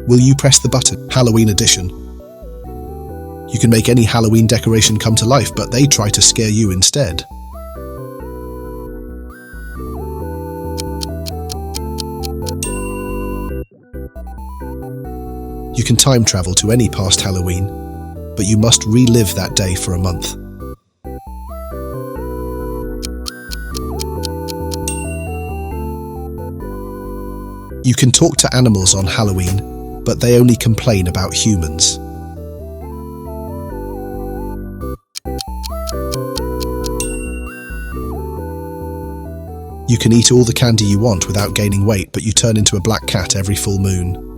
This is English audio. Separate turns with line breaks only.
Will you press the button? Halloween edition. You can make any Halloween decoration come to life, but they try to scare you instead. You can time travel to any past Halloween, but you must relive that day for a month. You can talk to animals on Halloween, but they only complain about humans. You can eat all the candy you want without gaining weight, but you turn into a black cat every full moon.